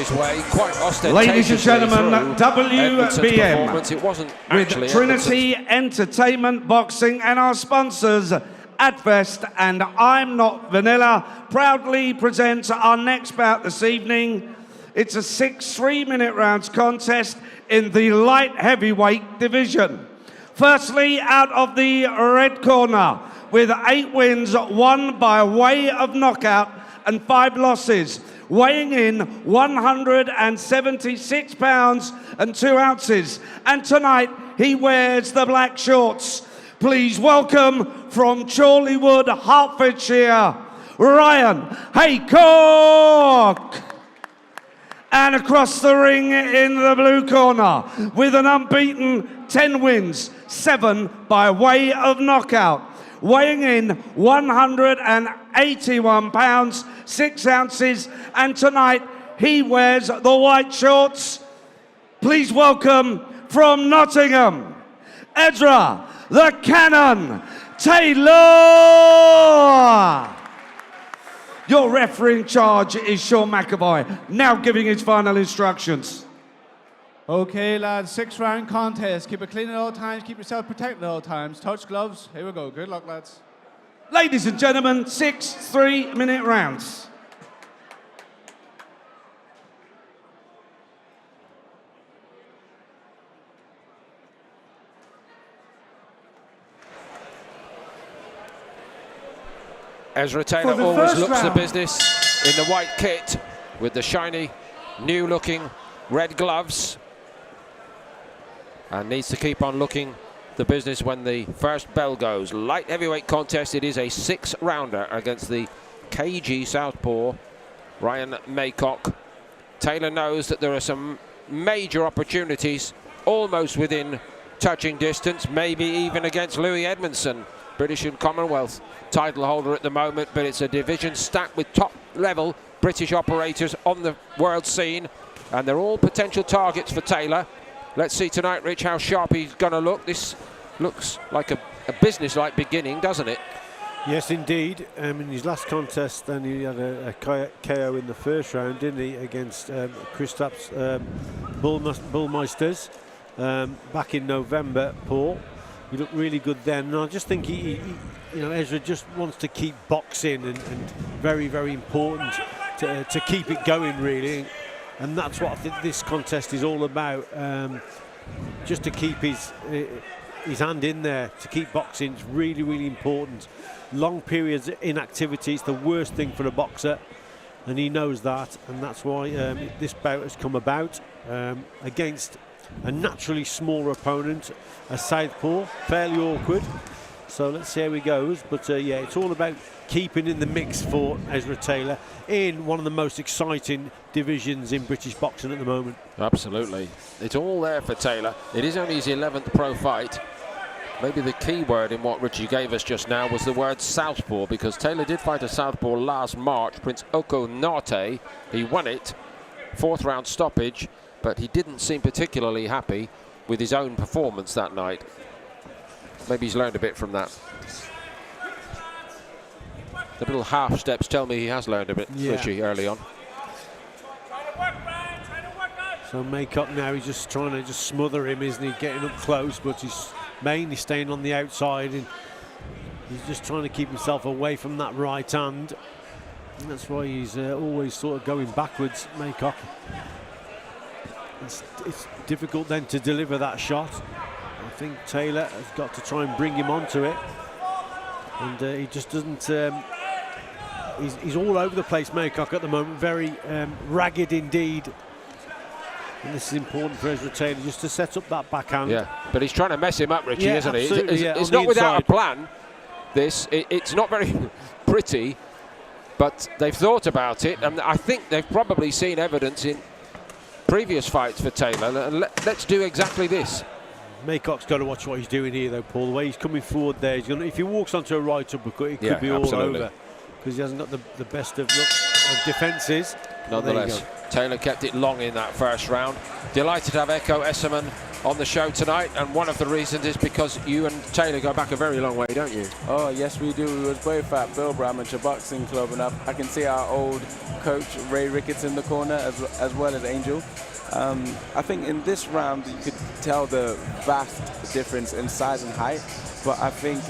his way, quite ostentatiously. Ladies and gentlemen, WBM It wasn't with actually Trinity Entertainment Boxing and our sponsors, Advest and I'm Not Vanilla, proudly presents our next bout this evening. It's a 6 3-minute rounds contest in the light heavyweight division. Firstly, out of the red corner, with 8 wins, 1 by way of knockout and 5 losses, weighing in 176 pounds and 2 ounces. And tonight, he wears the black shorts. Please welcome from Chorleywood, Hertfordshire, Ryan Maycock. And across the ring in the blue corner, with an unbeaten 10 wins, 7 by way of knockout, weighing in 181 pounds, 6 ounces, and tonight he wears the white shorts. Please welcome from Nottingham, Ezra the Cannon Taylor. Your referee in charge is Sean McAvoy, now giving his final instructions. Okay, lads, 6-round contest. Keep it clean at all times, keep yourself protected at all times. Touch gloves. Here we go. Good luck, lads. Ladies and gentlemen, 6 3-minute rounds. Ezra Taylor always looks the business in the white kit with the shiny, new-looking red gloves, and needs to keep on looking the business when the first bell goes. Light heavyweight contest. It is a 6-rounder against the KG southpaw Ryan Maycock. Taylor knows that there are some major opportunities almost within touching distance, maybe even against Louis Edmondson, British and Commonwealth title holder at the moment, but it's a division stacked with top-level British operators on the world scene, and they're all potential targets for Taylor. Let's see tonight, Rich, how sharp he's going to look. This looks like a business-like beginning, doesn't it? Yes, indeed. In his last contest, then he had a KO in the first round, didn't he, against Kristaps Bullmeisters back in November, Paul. He looked really good then, and I just think Ezra just wants to keep boxing, and very, very important to keep it going, really. And that's what I think this contest is all about. Just to keep his hand in there, to keep boxing is really, really important. Long periods of inactivity is the worst thing for a boxer, and he knows that, and that's why this bout has come about against a naturally smaller opponent, a southpaw, fairly awkward. So let's see how he goes. But yeah, it's all about keeping in the mix for Ezra Taylor in one of the most exciting divisions in British boxing at the moment. Absolutely. It's all there for Taylor. It is only his 11th pro fight. Maybe the key word in what Richie gave us just now was the word southpaw, because Taylor did fight a southpaw last March, Prince Oko Nate. He won it, 4th round stoppage, but he didn't seem particularly happy with his own performance that night. Maybe he's learned a bit from that. The little half steps tell me he has learned a bit, Richie, early on. So Maycock now, he's just trying to smother him, isn't he? Getting up close, but he's mainly staying on the outside, and he's just trying to keep himself away from that right hand. And that's why he's always sort of going backwards, Maycock. It's difficult then to deliver that shot. I think Taylor has got to try and bring him onto it, and he just doesn't. He's all over the place, Maycock, at the moment, very ragged indeed. And this is important for Ezra Taylor, just to set up that backhand. Yeah, but he's trying to mess him up, Richie, isn't he? It's not without a plan. It's not very pretty, but they've thought about it, and I think they've probably seen evidence in previous fights for Taylor. Let's do exactly this. Maycock's got to watch what he's doing here, though, Paul. The way he's coming forward there, if he walks onto a right uppercut, it could be all over, because he hasn't got the best of defences. Nonetheless, Taylor kept it long in that first round. Delighted to have Eko Esserman on the show tonight, and one of the reasons is because you and Taylor go back a very long way, don't you? Oh, yes, we do. We was both at Bilbao Amateur Boxing Club, and I can see our old coach, Ray Ricketts, in the corner, as well as Angel. I think in this round, you could tell the vast difference in size and height, but I think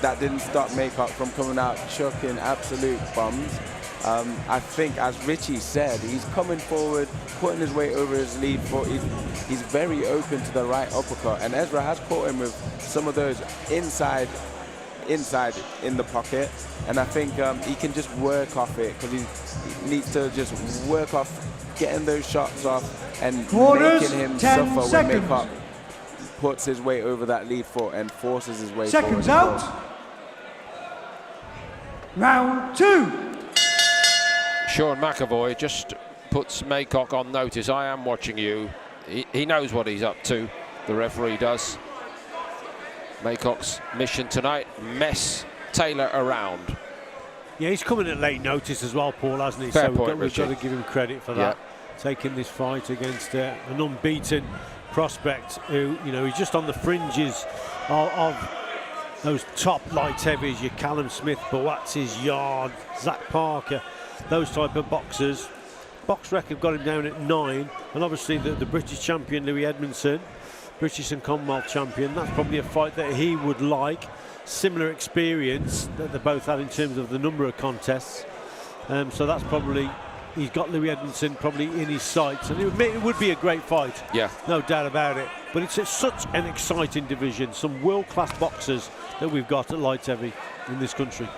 that didn't stop Maycock from coming out chucking absolute bombs. I think, as Richie said, he's coming forward, putting his weight over his lead foot. He's very open to the right uppercut, and Ezra has caught him with some of those inside in the pocket, and I think he can just work off it, because he needs to just work off getting those shots off and making him suffer when Maycock puts his weight over that lead foot and forces his way forward. Seconds out. Round 2. Sean McAvoy just puts Maycock on notice. I am watching you. He knows what he's up to. The referee does. Maycock's mission tonight, mess Taylor around. Yeah, he's coming at late notice as well, Paul, hasn't he? Fair so point, we've got to give him credit for that. Taking this fight against an unbeaten prospect who, you know, he's just on the fringes of those top light heavies, your Callum Smith, Boatzis, Yard, Zach Parker, those type of boxers. Box record got him down at 9, and obviously the British champion Louis Edmondson, British and Commonwealth champion, that's probably a fight that he would like. Similar experience that they both had in terms of the number of contests, so that's probably, he's got Louis Edmondson probably in his sights, and it would be a great fight, no doubt about it. But it's such an exciting division, some world-class boxers that we've got at light heavy in this country.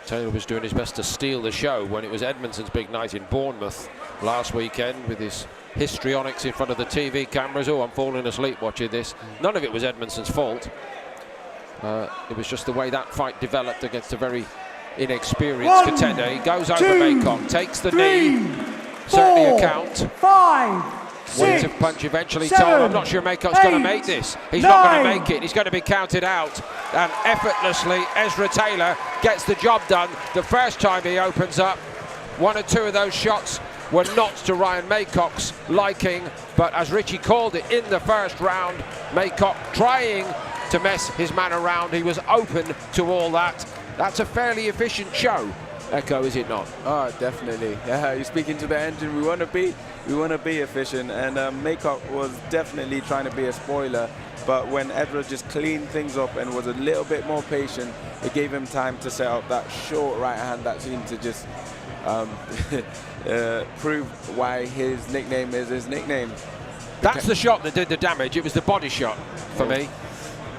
Taylor was doing his best to steal the show when it was Edmondson's big night in Bournemouth last weekend with his histrionics in front of the TV cameras. Oh, I'm falling asleep watching this. None of it was Edmondson's fault. It was just the way that fight developed against a very inexperienced contender. He goes over Maycock, takes the knee, certainly a count. 5, 6, Wins a punch eventually. 7, I'm not sure Maycock's going to make this. He's not going to make it. He's going to be counted out. And effortlessly, Ezra Taylor gets the job done. The first time he opens up, 1 or 2 of those shots were not to Ryan Maycock's liking. But as Richie called it in the first round, Maycock trying to mess his man around. He was open to all that. That's a fairly efficient show, Echo, is it not? Oh, definitely. Yeah, you're speaking to the engine. We want to be efficient, and Maycock was definitely trying to be a spoiler. But when Ezra just cleaned things up and was a little bit more patient, it gave him time to set up that short right hand that seemed to just prove why his nickname is his nickname. That's the shot that did the damage. It was the body shot for me.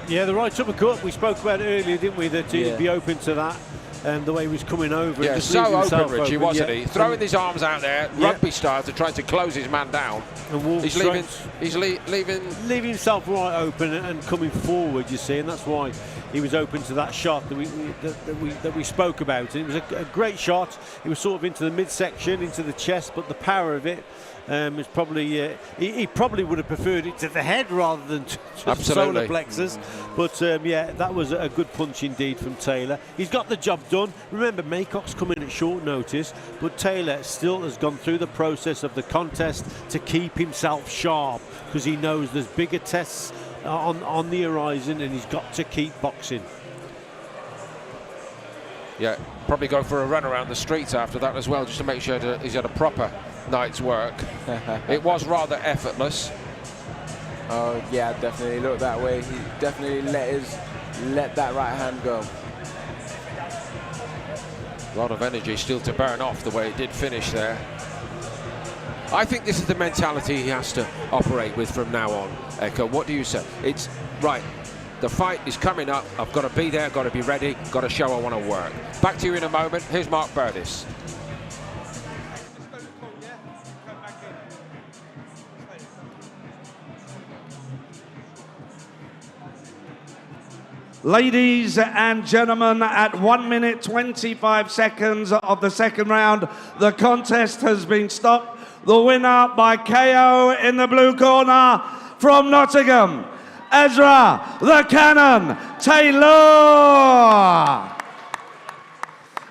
Yeah, the right uppercut, we spoke about it earlier, didn't we, that he'd be open to that, and the way he was coming over. Yeah, just so himself open, Richie, wasn't he? Throwing his arms out there, rugby style, to try to close his man down. And he's leaving himself right open and coming forward, you see, and that's why he was open to that shot that we spoke about. And it was a great shot. It was sort of into the midsection, into the chest, but the power of it is probably he probably would have preferred it to the head rather than to the solar plexus. But yeah, that was a good punch indeed from Taylor. He's got the job done. Remember, Maycock's come in at short notice, but Taylor still has gone through the process of the contest to keep himself sharp, because he knows there's bigger tests on the horizon, and he's got to keep boxing. Yeah, probably go for a run around the streets after that as well, just to make sure that he's had a proper night's work. It was rather effortless. Oh yeah, definitely looked that way. He definitely let that right hand go. A lot of energy still to burn off the way it did finish there. I think this is the mentality he has to operate with from now on, Echo. What do you say? It's right. The fight is coming up. I've got to be there, got to be ready, got to show I want to work. Back to you in a moment. Here's Mark Burdis. Ladies and gentlemen, at 1 minute 25 seconds of the second round, the contest has been stopped. The winner by KO in the blue corner from Nottingham, Ezra the Cannon Taylor.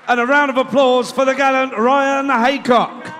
And a round of applause for the gallant Ryan Maycock.